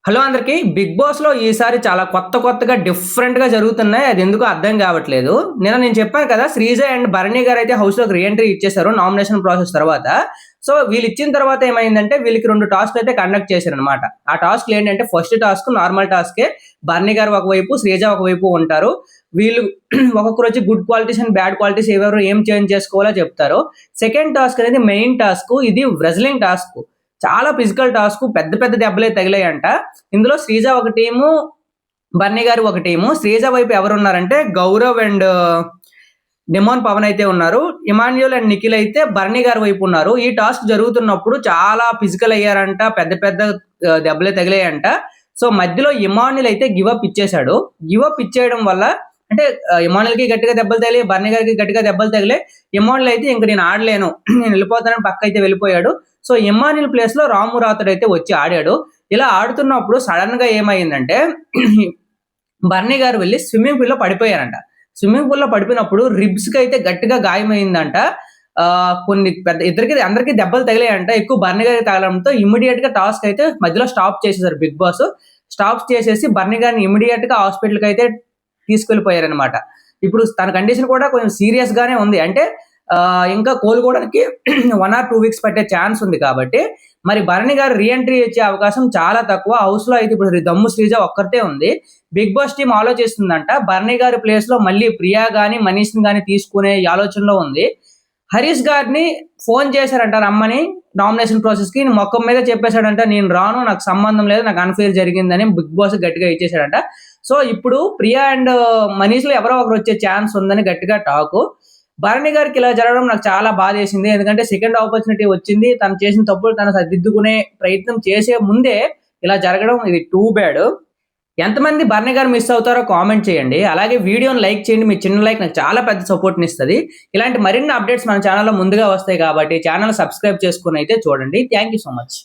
Hello అందరికి. 'Big బాస్'లో ఈసారి చాలా కొత్తగా డిఫరెంట్‌గా జరుగుతున్నాయి. అది ఎందుకో అర్థం కావట్లేదు. నేను చెప్పాను కదా! శ్రీజ అండ్ భరణి గారైతే హౌస్‌లోకి రీ ఎంట్రీ ఇచ్చేసారు నామినేషన్ ప్రాసెస్ తర్వాత. సో, వీళ్ళిచ్చిన తర్వాత ఏమైందంటే వీళ్ళకి 2 టాస్క్‌లు అయితే కండక్ట్ చేశారనమాట. ఆ టాస్క్‌లు ఏంటంటే ఫస్ట్ టాస్క్ నార్మల్ టాస్కే. భరణి గారు ఒకవైపు, శ్రీజ ఒకవైపు ఉంటారు. వీళ్ళు ఒక్కొక్కరొచ్చి good qualities and bad qualities ఎవరెవరు ఏం చేంజ్ చేసుకోవాలో చెప్తారు. సెకండ్ టాస్క్ అనేది మెయిన్ టాస్క్. ఇది రెజ్లింగ్ టాస్క్. చాలా ఫిజికల్ టాస్క్. పెద్ద దెబ్బలే తగిలాయంట. ఇందులో శ్రీజ ఒక టీము, బన్నీ గారు ఒక టీము. శ్రీజ వైపు ఎవరున్నారంటే గౌరవ్ అండ్ డిమోన్ పవన్ అయితే ఉన్నారు. ఇమాన్యుయల్ అండ్ నిఖిల్ అయితే బర్నీ గారి వైపు ఉన్నారు. ఈ టాస్క్ జరుగుతున్నప్పుడు చాలా ఫిజికల్ అయ్యారంట. పెద్ద దెబ్బలే తగిలాయంట. సో మధ్యలో ఇమాన్యుయల్ అయితే గివ్ అప్ ఇచ్చేశాడు. గివ్ అప్ ఇచ్చేయడం వల్ల అంటే ఇమాన్యుయల్ కి గట్టిగా దెబ్బలు తగిలి, బర్నీ గారికి గట్టిగా దెబ్బలు తగిలే. ఇమాన్యుయల్ అయితే ఇంక నేను ఆడలేను, నేను వెళ్ళిపోతానని పక్క అయితే వెళ్ళిపోయాడు. సో ఇమాన్యుయల్ ప్లేస్ లో రాము రాథోడ్ అయితే వచ్చి ఆడాడు. ఇలా ఆడుతున్నప్పుడు సడన్ గా ఏమైందంటే బర్నీ గారు వెళ్ళి స్విమ్మింగ్ పూల్ లో పడిపోయారంట. స్విమ్మింగ్ పూల్ లో పడిపోయినప్పుడు రిబ్స్ కి అయితే గట్టిగా గాయమైందంట. కొన్ని అందరికి దెబ్బలు తగిలాయంట. ఎక్కువ బర్నీ గారికి తగలడంతో ఇమ్మీడియట్ గా టాస్క్ అయితే మధ్యలో స్టాప్ చేసేసారు బిగ్ బాస్. స్టాప్ చేసేసి బర్నీ గారిని ఇమ్మీడియట్ గా హాస్పిటల్ కి అయితే తీసుకెళ్లిపోయారనమాట. ఇప్పుడు తన కండిషన్ కూడా కొంచెం సీరియస్ గానే ఉంది. అంటే ఇంకా కోలుకోవడానికి 1 or 2 వీక్స్ పట్టే ఛాన్స్ ఉంది కాబట్టి మరి భరణి గారు రీఎంట్రీ ఇచ్చే అవకాశం చాలా తక్కువ. హౌస్ లో అయితే ఇప్పుడు దమ్ము శ్రీజ ఒక్కరితే ఉంది. బిగ్ బాస్ టీం ఆలోచిస్తుందంట భరణి గారి ప్లేస్ లో మళ్ళీ ప్రియా గాని మనీష్ గాని తీసుకునే ఆలోచనలో ఉంది. హరీష్ గారిని ఫోన్ చేశారంట రమ్మని నామినేషన్ ప్రాసెస్ కి. మొక్కం మీద చెప్పేశాడంట, నేను రాను, నాకు సంబంధం లేదు, నాకు అన్ఫేర్ జరిగిందని బిగ్ బాస్ గట్టిగా ఇచ్చేసాడంట. సో ఇప్పుడు ప్రియా అండ్ మనీష్ లో ఎవరో ఒకరు వచ్చే ఛాన్స్ ఉందని గట్టిగా టాకు. భరణి గారికి ఇలా జరగడం నాకు చాలా బాధేసింది. ఎందుకంటే సెకండ్ ఆపర్చునిటీ వచ్చింది. తను చేసిన తప్పులు తను సరిదిద్దుకునే ప్రయత్నం చేసే ముందే ఇలా జరగడం ఇది టూ బ్యాడ్. ఎంతమంది భరణి గారు మిస్ అవుతారో కామెంట్ చేయండి. అలాగే వీడియోని లైక్ చేయండి. మీ చిన్న లైక్ నాకు చాలా పెద్ద సపోర్ట్ని ఇస్తుంది. ఇలాంటి మరిన్ని అప్డేట్స్ మన ఛానల్లో ముందుగా వస్తాయి కాబట్టి ఛానల్ సబ్స్క్రైబ్ చేసుకుని అయితే చూడండి. Thank you so much.